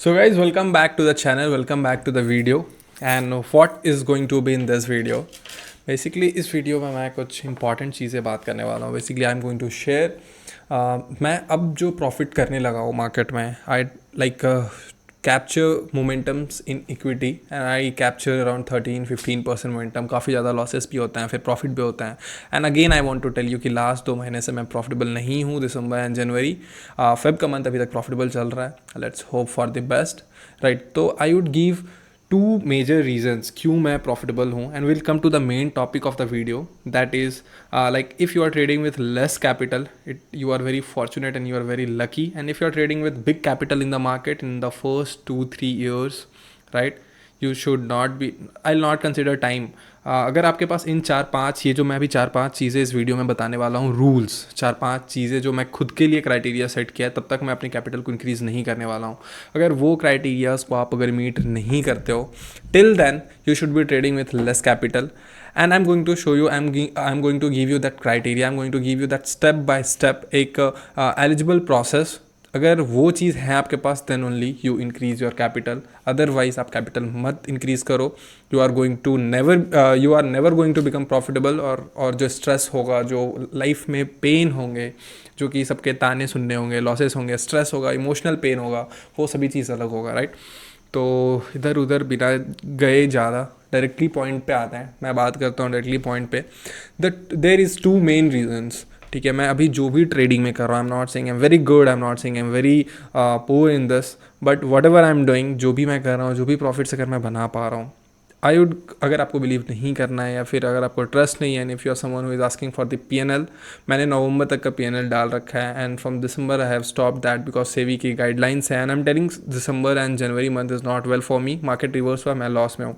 So guys, welcome back to the channel, welcome back to the video. And what is going to be in this video? Basically इस video में मैं कुछ important चीज़ें बात करने वाला हूँ. Basically I am going to share मैं अब जो प्रॉफिट करने लगा हूँ मार्केट में. I like capture momentums in equity and I capture around 13-15% momentum. काफ़ी ज़्यादा लॉसेस भी होते हैं, फिर प्रॉफिट भी होता है. And again I want to tell you कि लास्ट 2 महीने से मैं प्रॉफिटेबल नहीं हूँ. दिसंबर एंड जनवरी, फेब का मंथ अभी तक प्रॉफिटेबल चल रहा है. Let's hope for the best, right. तो I would give two major reasons क्यों मैं प्रॉफिटेबल हूँ. And will come to the main topic of the video, that is like if you are trading with less capital, you are very fortunate and you are very lucky. And if you are trading with big capital in the market in the first 2-3 years, right, you should not be, I'll not consider time. अगर आपके पास इन 4-5, ये जो मैं अभी 4-5 चीज़ें इस video में बताने वाला हूँ, रूल्स, 4-5 चीज़ें जो मैं खुद के लिए क्राइटेरिया सेट किया है, तब तक मैं अपनी कैपिटल को इंक्रीज़ नहीं करने वाला हूँ. अगर वो क्राइटेरियाज को आप अगर मीट नहीं करते हो, till then you should be trading with less capital. And I'm going to show you, I'm going to give you that criteria, I'm going to give you that step by step एक eligible process. अगर वो चीज़ है आपके पास, then only you increase your capital. Otherwise आप capital मत increase करो. You are going to never going to become profitable. और जो stress होगा, जो life में pain होंगे, जो कि सबके ताने सुनने होंगे, losses होंगे, stress होगा, emotional pain होगा, वो सभी चीज़ अलग होगा, राइट. तो इधर उधर बिना गए ज़्यादा डायरेक्टली पॉइंट पे आता है. मैं बात करता हूँ डायरेक्टली पॉइंट पे. There is 2 main reasons. ठीक है, मैं अभी जो भी ट्रेडिंग में कर रहा हूँ, I am not saying I am very good, I am not saying I am very poor in this, but what ever I am doing, जो भी मैं कर रहा हूँ, जो भी प्रॉफिट्स अगर मैं बना पा रहा हूँ, आई वुड, अगर आपको बिलीव नहीं करना है या फिर अगर आपको ट्रस्ट नहीं है, and if you are someone who is asking for the PNL, मैंने नवंबर तक का PNL डाल रखा है. And from December I have stop that because SEBI की गाइडलाइंस है. And I am telling December and January month is not well for me. Market reverse हुआ, मैं लॉस में हूँ,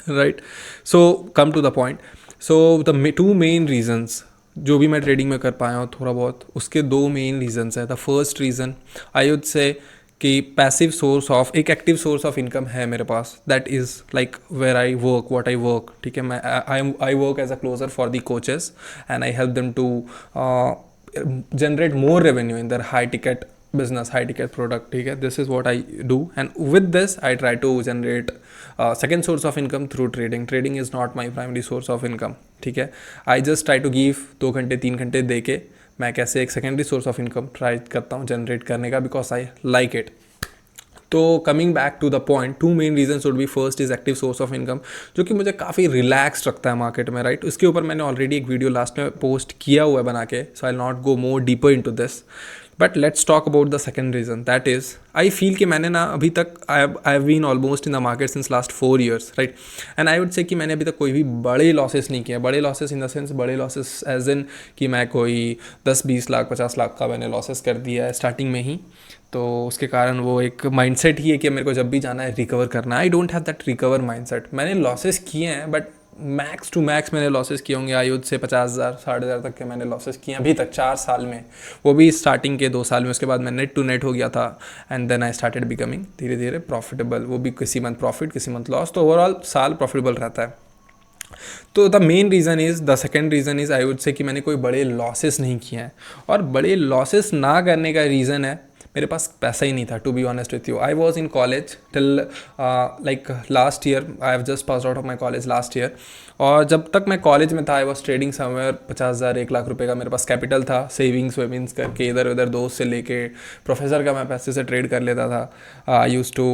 right. So come to the point. So the 2 main reasons जो भी मैं trading में कर पाया हूँ थोड़ा बहुत, उसके 2 मेन रीजन्स है. The first reason I would say कि पैसिव सोर्स ऑफ, एक एक्टिव सोर्स ऑफ इनकम है मेरे पास. That is like where I work, what I work. ठीक है, मैं I work as a closer for the coaches and I help them to generate more revenue in their high ticket business, high ticket product. ठीक है, this is what I do, and with this I try to generate second source of income through trading. Trading is not my primary source of income. ठीक है, I just try to give 2 घंटे 3 घंटे दे के मैं कैसे एक secondary source of income try करता हूँ जनरेट करने का, बिकॉज आई लाइक इट. तो coming back to the point, 2 main reason would be, first is active source of income, जो कि मुझे काफ़ी रिलैक्स रखता है मार्केट में, राइट. उसके ऊपर मैंने ऑलरेडी एक वीडियो लास्ट में पोस्ट किया हुआ है बना के, so I not go more deeper into this दिस. But let's talk about the second reason, that is I feel कि मैंने ना अभी तक I have been almost in the market since last 4 years, right. And I would say कि मैंने अभी तक कोई भी बड़े लॉसेस नहीं किए. बड़े लॉसेस इन द सेंस, बड़े लॉसेस एज इन कि मैं कोई 10-20 लाख 50 लाख का मैंने लॉसेस कर दिया है स्टार्टिंग में ही. तो उसके कारण वो एक माइंडसेट ही है कि मेरे को जब भी जाना है रिकवर करना है. I don't have that recover mindset. मैंने लॉसेस किए हैं, बट मैक्स टू मैक्स मैंने लॉसेस किए होंगे आयुध से 50,000 60,000 तक के मैंने लॉसेस किए अभी तक 4 साल में. वो भी स्टार्टिंग के 2 साल में. उसके बाद मैं नेट टू नेट हो गया था, and then I started becoming धीरे धीरे प्रॉफिटेबल. वो भी किसी मंथ प्रॉफिट, किसी मंथ लॉस, तो ओवरऑल साल प्रॉफिटेबल रहता है. तो the main reason is, the second reason is I would say कि मैंने कोई बड़े लॉसेस नहीं किए हैं. और बड़े लॉसेस ना करने का रीज़न है मेरे पास पैसा ही नहीं था. To be honest with you, I was in college till like last year. I have just pass out of my college last year. और जब तक मैं कॉलेज में था, I was trading somewhere 50,000 1 lakh रुपए का मेरे पास कैपिटल था. सेविंग्स वेविंग्स करके इधर उधर दोस्त से लेके प्रोफेसर का मैं पैसे से ट्रेड कर लेता था. I use to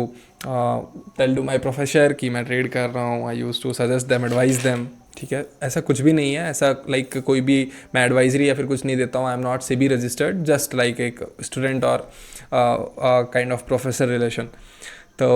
tell to my professor कि मैं ट्रेड कर रहा हूँ. I use to suggest them, advise them. ठीक है, ऐसा कुछ भी नहीं है. ऐसा लाइक कोई भी मैं एडवाइजरी या फिर कुछ नहीं देता हूँ. I am not SEBI registered, just like एक स्टूडेंट और काइंड ऑफ प्रोफेसर रिलेशन. तो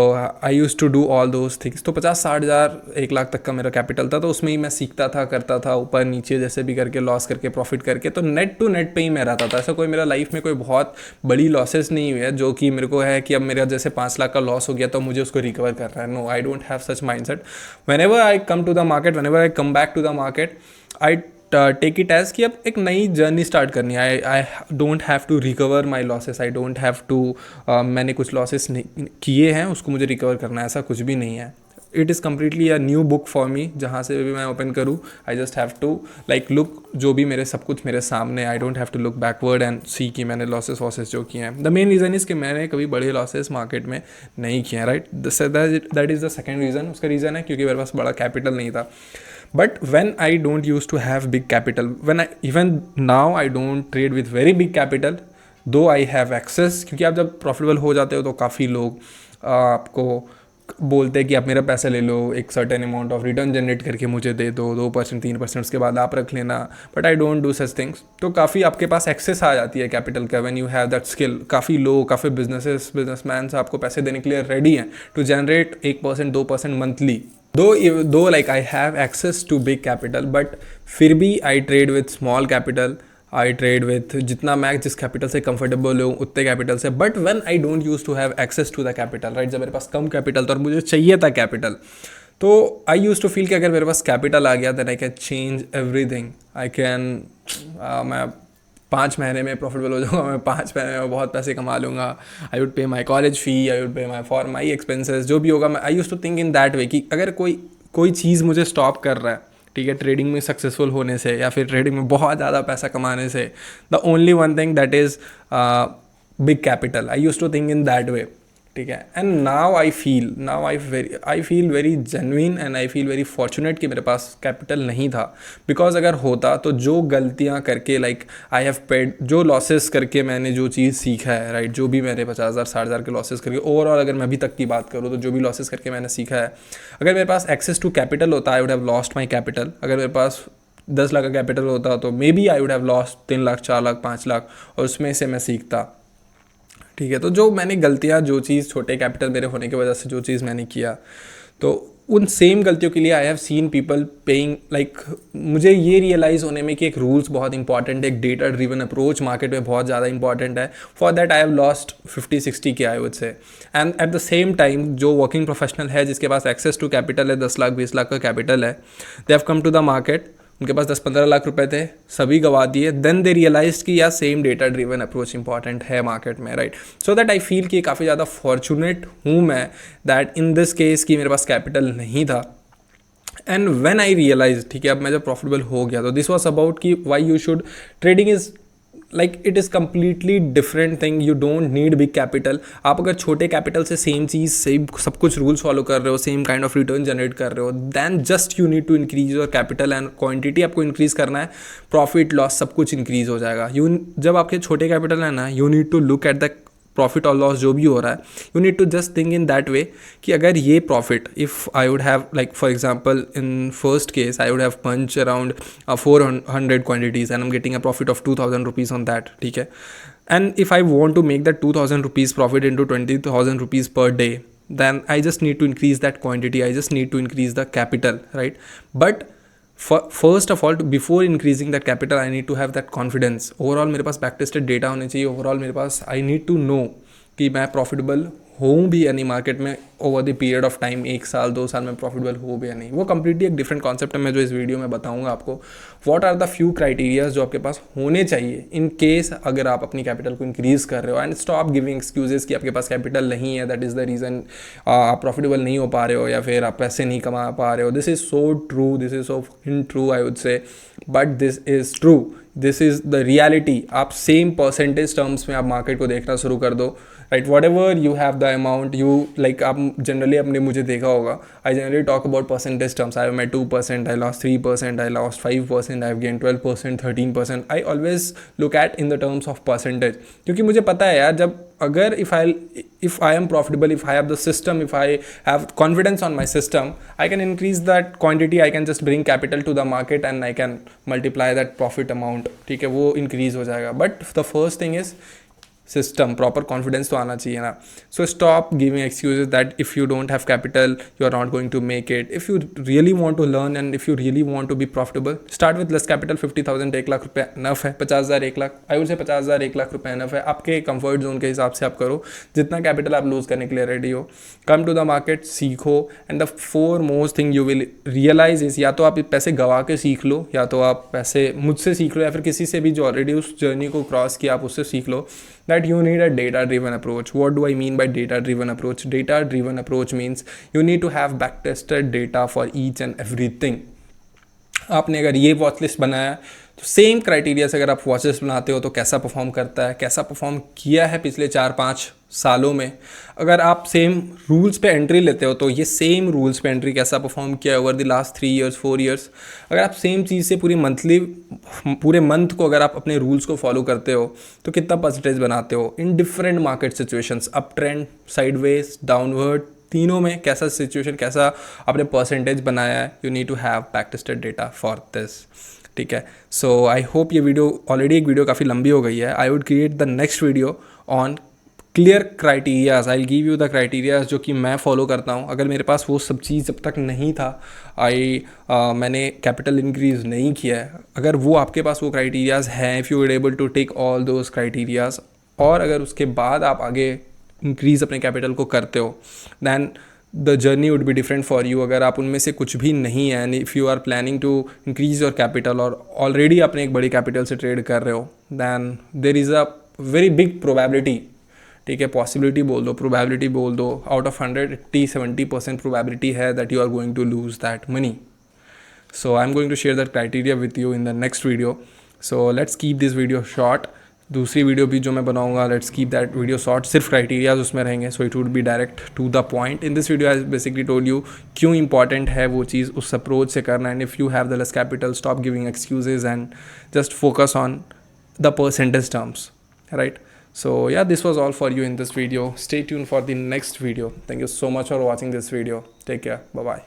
I use to do all those things. तो 50-60,000 1 लाख तक का मेरा कैपिटल था, तो उसमें ही मैं सीखता था, करता था, ऊपर नीचे जैसे भी करके, लॉस करके, प्रॉफिट करके. तो नेट टू नेट पे ही मैं रहता था. ऐसा कोई मेरा लाइफ में कोई बहुत बड़ी लॉसेस नहीं हुई है जो कि मेरे को है कि अब मेरा जैसे 5 लाख का लॉस हो गया तो मुझे उसको रिकवर करना है. No, I don't have such mind set. Whenever I come to the market, whenever I come back to the market, I take it as कि अब एक नई जर्नी स्टार्ट करनी है. I don't have to recover my losses. I don't have to, मैंने कुछ losses किए हैं उसको मुझे रिकवर करना है, ऐसा कुछ भी नहीं है. It is completely a new book for me, जहाँ से भी मैं ओपन करूँ I just have to like look जो भी मेरे सब कुछ मेरे सामने, I don't have to look backward and see कि मैंने लॉसेस वॉसेस जो किए हैं. द मेन रीज़न इज़ कि मैंने कभी बड़े लॉसेस मार्केट में नहीं किए हैं, right. That is the second reason. उसका रीज़न है क्योंकि मेरे पास बड़ा कैपिटल नहीं था. But when I don't used to have big capital, even now I don't trade with very big capital, though I have access. क्योंकि आप जब प्रॉफिटेबल हो जाते हो तो काफ़ी लोग आपको बोलते हैं कि आप मेरा पैसा ले लो, एक certain amount of return generate करके मुझे दे दो, 2% 3%, उसके बाद आप रख लेना. But I don't do such things. तो काफ़ी आपके पास एक्सेस आ जाती है कैपिटल का when you have that skill. काफ़ी लोग, काफ़ी बिजनेसमैन आपको पैसे देने के लिए रेडी हैं to generate 1% 2% monthly. Though like I have access to big capital, but फिर भी I trade with small capital. I trade with जितना मैं जिस कैपिटल से कंफर्टेबल हूँ उतने कैपिटल से. But when I don't use to have access to the capital, right, जब मेरे पास कम कैपिटल था और मुझे चाहिए था कैपिटल, तो आई यूज टू फील कि अगर मेरे पास कैपिटल आ गया then I can change everything. I can मैं 5 महीने में प्रॉफिटेबल हो जाऊँगा, मैं 5 महीने में बहुत पैसे कमा लूँगा. I would pay my college fee, I would pay for my expenses, जो भी होगा. मैं I use to think in that way कि अगर कोई चीज़ मुझे स्टॉप कर रहा है, ठीक है, ट्रेडिंग में सक्सेसफुल होने से या फिर ट्रेडिंग में बहुत ज़्यादा पैसा कमाने से, the only one thing that is big capital. I use to think in that way, ठीक है. And now I feel very genuine and I feel very fortunate कि मेरे पास कैपिटल नहीं था. बिकॉज अगर होता तो जो गलतियाँ करके लाइक आई हैव पेड, जो लॉसेस करके मैंने जो चीज़ सीखा है, राइट, जो भी मैंने 50,000 60,000 के लॉसेस करके ओवरऑल अगर मैं अभी तक की बात करूँ तो जो भी लॉसेस करके मैंने सीखा है, अगर मेरे पास एक्सेस टू कैपिटल होता I would have lost my capital. अगर मेरे पास 10 लाख का कैपिटल होता तो maybe I would have lost 3 lakh 4 lakh 5 lakh, और उसमें से मैं सीखता, ठीक है. तो जो मैंने गलतियाँ, जो चीज़ छोटे कैपिटल मेरे होने की वजह से जो चीज़ मैंने किया, तो उन सेम गलतियों के लिए I have seen people paying. Like मुझे ये रियलाइज़ होने में कि एक रूल्स बहुत इंपॉर्टेंट है, एक डेटा ड्रिवन अप्रोच मार्केट में बहुत ज़्यादा इंपॉर्टेंट है. For that I have lost 50-60 के आई वुड से. And at the same time जो वर्किंग प्रोफेशनल है, जिसके पास एक्सेस टू कैपिटल है, 10 लाख 20 लाख का कैपिटल है, they have come to the market, उनके पास 10-15 लाख रुपए थे, सभी गवा दिए. देन दे रियलाइज कि यार same data driven approach important है मार्केट में, right. So that I feel कि काफ़ी ज़्यादा फॉर्चुनेट हूँ मैं दैट इन दिस केस कि मेरे पास कैपिटल नहीं था. एंड व्हेन आई रियलाइज, ठीक है, अब मैं जब प्रॉफिटेबल हो गया, तो दिस वॉज अबाउट कि why you should, trading is like it is completely different thing. You don't need big capital. आप अगर छोटे कैपिटल से सेम चीज़, सेम सब कुछ रूल्स फॉलो कर रहे हो, same kind of return generate कर रहे हो, then just you need to increase your capital and quantity आपको इंक्रीज करना है, प्रॉफिट लॉस सब कुछ इंक्रीज हो जाएगा. जब आपके छोटे कैपिटल है ना, you need to look at the profit और लॉस जो भी हो रहा है, you need to just think in that way कि अगर ये profit, if I would have like for example in first case I would have punch around 400 quantities and I am getting a profit of 2,000 rupees on that, ठीक है. And if I want to make that 2,000 rupees profit into 20,000 rupees per day, then I just need to increase that quantity, I just need to increase the capital, right? But first of all, before increasing that capital, I need to have that confidence. Overall मेरे पास back tested data होने चाहिए. Overall मेरे पास I need to know कि मैं profitable हूँ भी यानी market में over the period of time, 1 साल 2 साल में प्रॉफिटेबल हो भी या नहीं, वो कम्प्लीटली एक डिफरेंट कॉन्सेप्ट है. मैं जो इस वीडियो में बताऊंगा आपको, what are the few criterias जो आपके पास होने चाहिए इन केस अगर आप अपनी कैपिटल को इंक्रीज कर रहे हो. एंड स्टॉप गिविंग एक्सक्यूजेस कि आपके पास कैपिटल नहीं है, दैट इज़ द रीज़न आप प्रॉफिटेबल नहीं हो पा रहे हो या फिर आप पैसे नहीं कमा पा रहे हो. This is so true, this is so in true I would से, but this is true, this is the reality. आप सेम परसेंटेज टर्म्स में आप मार्केट को देखना शुरू कर दो, right. What ever you have the amount you like, आप जनरली अपने मुझे देखा होगा, I generally talk about percentage terms. I made 2%, I lost 3%, I lost 5%, I have gain 12%, 13%. I always look at in the terms of percentage, क्योंकि मुझे पता है यार, जब अगर if I am profitable, if I have the system, if I have confidence on my system, I can increase that quantity, I can just bring capital to the market and I can multiply that profit amount, ठीक है, वो increase हो जाएगा. But the first thing is system, proper confidence तो आना चाहिए ना. So stop giving excuses that if you don't have capital you are not going to make it. If you really want to learn and if you really want to be profitable, start with less capital. 50,000 1 lakh रुपये enough है, 50,000 1 लाख, आई would से 50,000 1 लाख रुपये enough है. आपके comfort zone के हिसाब से आप करो, जितना कैपिटल आप लूज़ करने के लिए रेडी हो. कम टू द मार्केट, सीखो. And the foremost thing you will realise is, या तो आप पैसे गवा के सीख लो, या तो आप पैसे मुझसे सीख लो, या फिर किसी से भी जो ऑलरेडी उस जर्नी को क्रॉस किया आप उससे सीख लो. that you need a data driven approach. What do I mean by data driven approach? Data driven approach means you need to have back tested data for each and everything. आपने अगर ये watch list बनाया तो same criteria से अगर आप watch list बनाते हो तो कैसा परफॉर्म करता है, कैसा परफॉर्म किया है पिछले 4-5 सालों में. अगर आप सेम रूल्स पे एंट्री लेते हो तो ये सेम रूल्स पे एंट्री कैसा परफॉर्म किया है over the last 3 years 4 years. अगर आप सेम चीज़ से पूरे मंथ को अगर आप अपने रूल्स को फॉलो करते हो तो कितना परसेंटेज बनाते हो in different market situations, up trend, sideways, downward, तीनों में कैसा सिचुएशन, कैसा आपने परसेंटेज बनाया है. You need to have back tested data for this. ठीक है. सो आई होप ये वीडियो, ऑलरेडी एक वीडियो काफ़ी लंबी हो गई है. I would create the next video on clear criterias. I will give you the criterias जो कि मैं फॉलो करता हूँ. अगर मेरे पास वो सब चीज़ जब तक नहीं था, मैंने कैपिटल इंक्रीज नहीं किया है, अगर वो आपके पास वो क्राइटेरियाज हैं, if you are able to take all those criterias, और अगर उसके बाद आप आगे इंक्रीज़ अपने कैपिटल को करते हो, then the journey would be different for you. अगर आप उनमें से कुछ भी नहीं है, and if you are planning to increase your capital और ऑलरेडी अपने एक बड़ी कैपिटल से ट्रेड कर रहे हो, then there is a very big probability. ठीक है, पॉसिबिलिटी बोल दो, प्रोबेबिलिटी बोल दो, आउट ऑफ 100 80-70% प्रोबेबिलिटी है that you are going to lose that money. So I am going to share that criteria with you in the next video. So let's keep this video short. दूसरी video भी जो मैं बनाऊंगा, let's keep that video short, सिर्फ criterias उसमें रहेंगे. So it would be direct to the point. In this video I basically told you क्यों important है वो चीज़ उस अप्रोच से करना. And if you have the less capital, stop giving excuses and just focus on the percentage terms, right? So yeah, this was all for you in this video. Stay tuned for the next video. Thank you so much for watching this video. Take care. Bye bye.